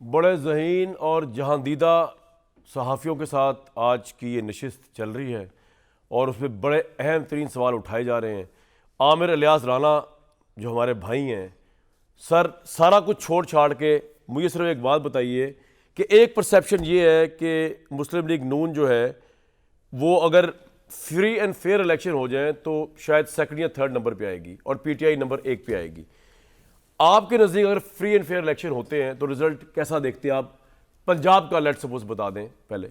बड़े ज़हीन और जहांदीदा सहाफ़ियों के साथ आज की ये नशिस्त चल रही है और उसमें बड़े अहम तरीन सवाल उठाए जा रहे हैं। आमिर इलियास राना जो हमारे भाई हैं, सर सारा कुछ छोड़ छाड़ के मुझे सिर्फ एक बात बताइए कि एक परसेप्शन ये है कि मुस्लिम लीग नून जो है वो अगर फ्री एंड फेयर इलेक्शन हो जाए तो शायद सेकंड या थर्ड नंबर पे आएगी और पीटीआई नंबर 1 पे आएगी। आपके नज़दीक अगर फ्री एंड फेयर इलेक्शन होते हैं तो रिजल्ट कैसा देखते हैं आप? पंजाब का लेट सपोज बता दें पहले,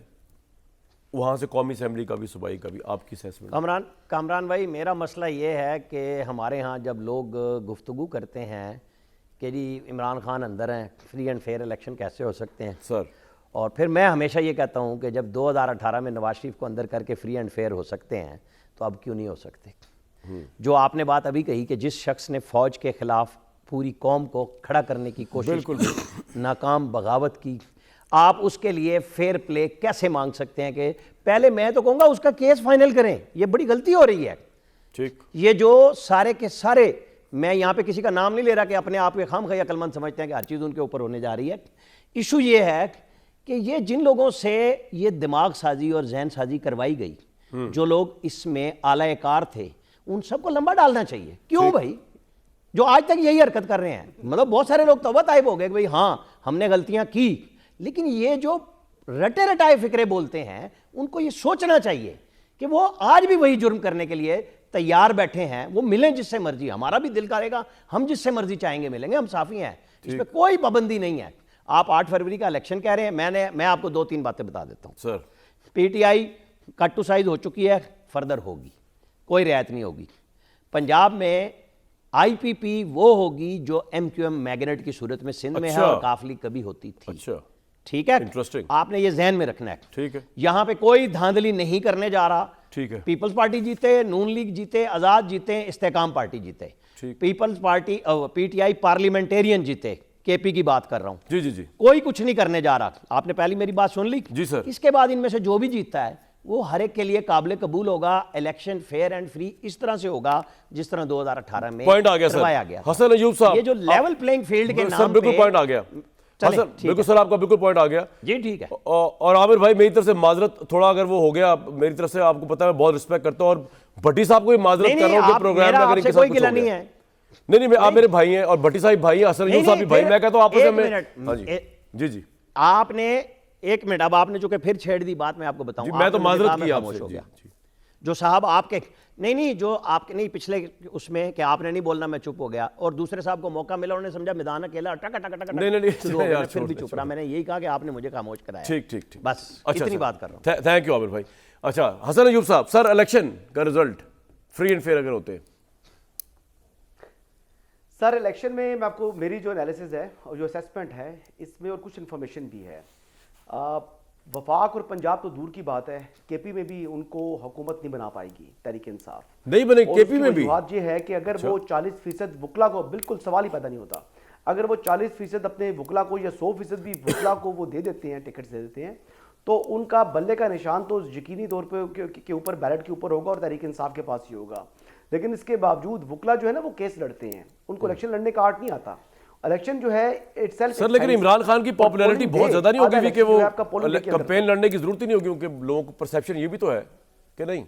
वहाँ से कौमी असेंबली का भी, सूबाई का भी, आपकी असेसमेंट। कामरान भाई, मेरा मसला ये है कि हमारे यहाँ जब लोग गुफ्तगू करते हैं कि जी इमरान खान अंदर हैं, फ्री एंड फेयर इलेक्शन कैसे हो सकते हैं सर, और फिर मैं हमेशा ये कहता हूँ कि जब 2018 में नवाज शरीफ को अंदर करके फ्री एंड फेयर हो सकते हैं तो अब क्यों नहीं हो सकते? जो आपने बात अभी कही कि जिस शख्स ने फ़ौज के ख़िलाफ़ पूरी कौम को खड़ा करने की कोशिश की, नाकाम बगावत की, आप उसके लिए फेयर प्ले कैसे मांग सकते हैं? कि पहले मैं तो कहूँगा उसका केस फाइनल करें, ये बड़ी गलती हो रही है। ठीक, ये जो सारे के सारे, मैं यहाँ पे किसी का नाम नहीं ले रहा कि अपने आप के खामखा अक्लमंद समझते हैं कि हर चीज़ उनके ऊपर होने जा रही है। इशू ये है कि ये जिन लोगों से ये दिमाग साजी और जहन साजी करवाई गई, जो लोग इसमें आलाकार थे, उन सबको लंबा डालना चाहिए। क्यों भाई? जो आज तक यही हरकत कर रहे हैं, मतलब बहुत सारे लोग तौबा ताइब हो गए कि भाई हाँ हमने गलतियां की, लेकिन ये जो रटे रटाए फिक्रे बोलते हैं उनको ये सोचना चाहिए कि वो आज भी वही जुर्म करने के लिए तैयार बैठे हैं। वो मिलें जिससे मर्जी, हमारा भी दिल करेगा हम जिससे मर्जी चाहेंगे मिलेंगे, हम साफी हैं, इस पर कोई पाबंदी नहीं है। आप 8 फरवरी का इलेक्शन कह रहे हैं, मैं आपको 2-3 बातें बता देता हूँ sir. PTI cut to size हो चुकी है, फर्दर होगी, कोई रियायत नहीं होगी। पंजाब में आईपीपी वो होगी जो एमक्यूएम मैग्नेट की सूरत में सिंध में है और काफली कभी होती थी। अच्छा, ठीक है, इंटरेस्टिंग, आपने ये जहन में रखना है। ठीक है, यहां पे कोई धांधली नहीं करने जा रहा। ठीक है, पीपल्स पार्टी जीते, नून लीग जीते, आजाद जीते, इस्तेकाम पार्टी जीते, पीपल्स पार्टी पीटीआई पार्लियामेंटेरियन जीते, केपी की बात कर रहा हूं। जी जी जी, कोई कुछ नहीं करने जा रहा। आपने पहली मेरी बात सुन ली? जी सर। इसके बाद इनमें से जो भी जीतता है वो हर एक के लिए काबिल कबूल होगा। इलेक्शन फेयर एंड फ्री इस तरह से होगा जिस तरह 2018 में पॉइंट आ गया करवाया सर। गया। हसन अयूब साहब, ये जो लेवल प्लेइंग फील्ड के नाम सर बिल्कुल पे पॉइंट आ गया। चलें, बिल्कुल सर, आपका बिल्कुल पॉइंट आ गया जी, ठीक है। और आमिर भाई मेरी तरफ से माजरत, थोड़ा अगर वो हो गया मेरी तरफ से, आपको पता है मैं बहुत रिस्पेक्ट करता हूँ और भट्टी साहब को भी माजरत कर रहा हूँ कि प्रोग्राम में अगर इनके साथ कोई कुछ गिला हो नहीं गया। है। नहीं, आप मेरे भाई हैं और भट्टी साहब भाई हैं, हसन अयूब साहब भी भाई। मैं कहता हूँ आपस में। हाँ जी जी जी, आपने एक मिनट, अब आपने चूंकि फिर छेड़ दी बात, मैं आपको बताऊं। मैं तो माजरत की खामोश हो गया। जो साहब आपके नहीं जो आपके नहीं पिछले उसमें कि आपने नहीं बोलना, मैं चुप हो गया, और दूसरे साहब को मौका मिला, उन्होंने समझा मैदान अकेला टक टक टक नहीं, फिर भी चुप रहा। मैंने यही कहा कि आपने मुझे खामोश कराया। ठीक, बस इतनी बात कर रहा हूं। थैंक यू आमिर भाई। अच्छा हसन अयूब साहब, सर इलेक्शन का रिजल्ट फ्री एंड फेयर अगर होते? सर इलेक्शन में मैं आपको, मेरी जो एनालिसिस है और जो असेसमेंट है इसमें और कुछ इन्फॉर्मेशन भी है। वफाक और पंजाब तो दूर की बात है, केपी में भी उनको हुकूमत नहीं बना पाएगी तहरीक इंसाफ, नहीं बने केपी में भी। बात ये है कि अगर वो 40% वकला को, बिल्कुल सवाल ही पैदा नहीं होता, अगर वो 40% अपने वकला को या 100% भी वकला को वो दे देते हैं, टिकट दे देते हैं, तो उनका बल्ले का निशान तो यकीनी तौर पर के ऊपर, बैलेट के ऊपर होगा और तहरीक इंसाफ के पास ही होगा। लेकिन इसके बावजूद वकला जो है ना वो केस लड़ते हैं, उनको इलेक्शन लड़ने का आर्ट नहीं आता। इलेक्शन जो है इटसेल्फ सर, लेकिन इमरान खान की पॉपुलैरिटी बहुत ज्यादा नहीं होगी कि वो कैंपेन लड़ने की जरूरत ही नहीं होगी, क्योंकि लोगों को परसेप्शन ये भी तो है कि नहीं।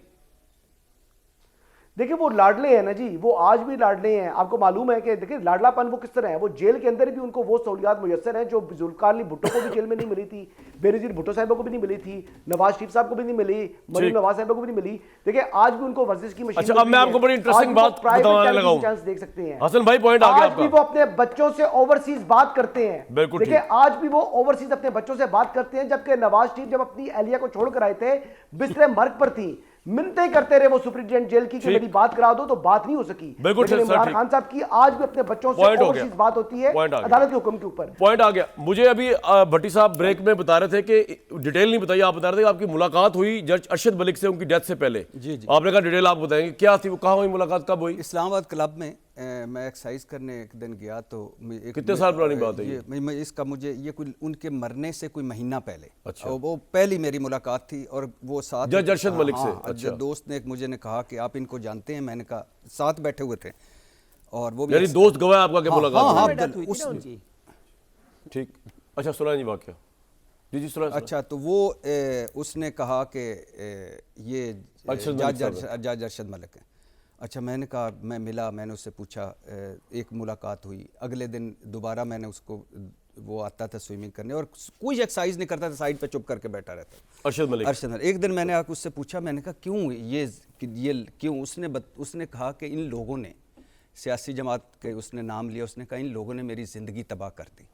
देखिए वो लाडले हैं ना जी, वो आज भी लाडले हैं। आपको मालूम है कि देखिए लाडलापन वो किस तरह है। वो जेल के अंदर भी उनको वो सहूलियात मुयस्सर हैं जो जुल्फकार अली भुट्टो को भी जेल में नहीं मिली थी, बेनजीर भुट्टो साहिबा को भी नहीं मिली थी, नवाज शरीफ साहब को भी नहीं मिली, मरीम नवाज साहिबा को भी नहीं मिली। देखिए आज भी उनको वर्जिश की मशीन। अच्छा, अब मैं आपको बड़ी इंटरेस्टिंग बात बताने लगा हूं। चांस देख सकते हैं हसन भाई, पॉइंट आ गया आपका। आज भी वो अपने बच्चों से ओवरसीज बात करते हैं। बिल्कुल, देखिए आज भी वो ओवरसीज अपने बच्चों से बात करते हैं, जबकि नवाज शरीफ जब अपनी एहलिया को छोड़कर आए थे बिस्तरे मर्ग पर थी, मिलते करते रहे वो सुप्रीटेंडेंट जेल की कि मेरी बात करा दो, तो बात नहीं हो सकी। बिल्कुल, इमरान खान साहब की आज भी अपने बच्चों से ओवरसीज बात होती है अदालत के हुक्म के ऊपर। पॉइंट आ गया। मुझे अभी भट्टी साहब ब्रेक में बता रहे थे कि डिटेल नहीं बताइए, आप बता रहे थे कि आपकी मुलाकात हुई जज अरशद मलिक से उनकी डेथ से पहले। जी जी, आपने कहा डिटेल आप बताएंगे, क्या थी वो, कहाँ हुई मुलाकात, कब हुई? इस्लामाबाद क्लब में मैं एक्सरसाइज करने एक दिन गया तो कितने साल पुरानी बात है ये? इसका मुझे ये कोई उनके मरने से कोई महीना पहले। अच्छा। वो पहली मेरी मुलाकात थी और वो साथ जज अरशद मलिक से। अच्छा। दोस्त ने मुझे ने कहा कि आप इनको जानते हैं, मैंने कहा साथ बैठे हुए थे और वो यानी दोस्त गवाह आपका क्या मुलाकात? ठीक। अच्छा सुना जी वाक्य, जी जी सुना। अच्छा तो वो उसने कहा कि ये जज अरशद मलिक है। अच्छा मैंने कहा, मैं मिला, मैंने उससे पूछा, एक मुलाकात हुई, अगले दिन दोबारा मैंने उसको, वो आता था स्विमिंग करने और कोई एक्सरसाइज नहीं करता था, साइड पे चुप करके बैठा रहता। अरशद मलिक। एक दिन मैंने आकर उससे पूछा, मैंने कहा क्यों ये क्यों? उसने कहा कि इन लोगों ने, सियासी जमात के उसने नाम लिया, उसने कहा इन लोगों ने मेरी ज़िंदगी तबाह कर दी,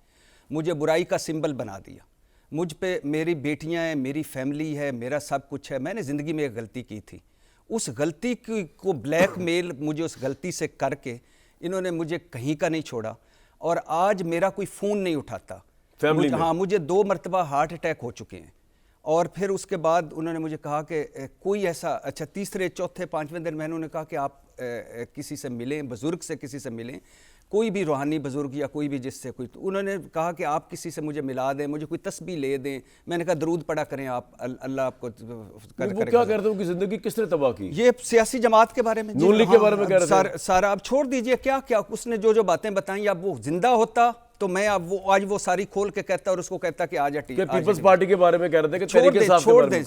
मुझे बुराई का सिंबल बना दिया, मुझ पे मेरी बेटियां हैं, मेरी फैमिली है, मेरा सब कुछ है, मैंने ज़िंदगी में एक गलती की थी, उस गलती को ब्लैकमेल मुझे उस गलती से करके इन्होंने मुझे कहीं का नहीं छोड़ा और आज मेरा कोई फ़ोन नहीं उठाता। हाँ, मुझे 2 मरतबा हार्ट अटैक हो चुके हैं। और फिर उसके बाद उन्होंने मुझे कहा कि कोई ऐसा, अच्छा तीसरे चौथे पाँचवें दिन मैंने उन्हें कहा कि आप किसी से मिलें, बुज़ुर्ग से किसी से मिलें, कोई भी रूहानी बुज़ुर्ग या कोई भी जिससे कोई, तो उन्होंने कहा कि आप किसी से मुझे मिला दें, मुझे कोई तस्बीह ले दें। मैंने कहा दरूद पढ़ा करें आप, अल्लाह आपको वो क्या कहते हैं कि ज़िंदगी किसने तबाह की? ये सियासी जमात के बारे में, नून लीग के बारे में कह रहे थे। सारा आप छोड़ दीजिए, क्या क्या उसने जो बातें बताई, अब वो जिंदा होता तो मैं अब वो आज वो सारी खोल के कहता और उसको कहता कि आज पीपल्स पार्टी के बारे में कह रहे थे कि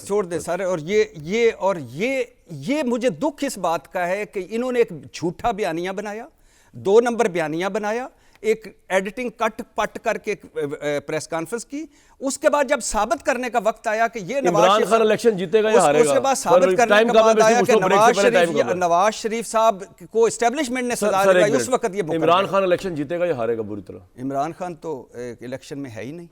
छोड़ दे सर। और ये मुझे दुख इस बात का है कि इन्होंने एक झूठा बयानिया बनाया, 2 नंबर बयानिया बनाया, एक एडिटिंग कट पट करके प्रेस कॉन्फ्रेंस की, उसके बाद जब साबित करने का वक्त आया कि ये इमरान खान इलेक्शन जीतेगा या हारेगा, उसके बाद साबित करने का बाद आया कि नवाज शरीफ साहब को एस्टेब्लिशमेंट ने सजा दिया, उस वक्त ये इमरान खान इलेक्शन जीतेगा या हारेगा बुरी तरह? इमरान खान तो इलेक्शन में है ही नहीं।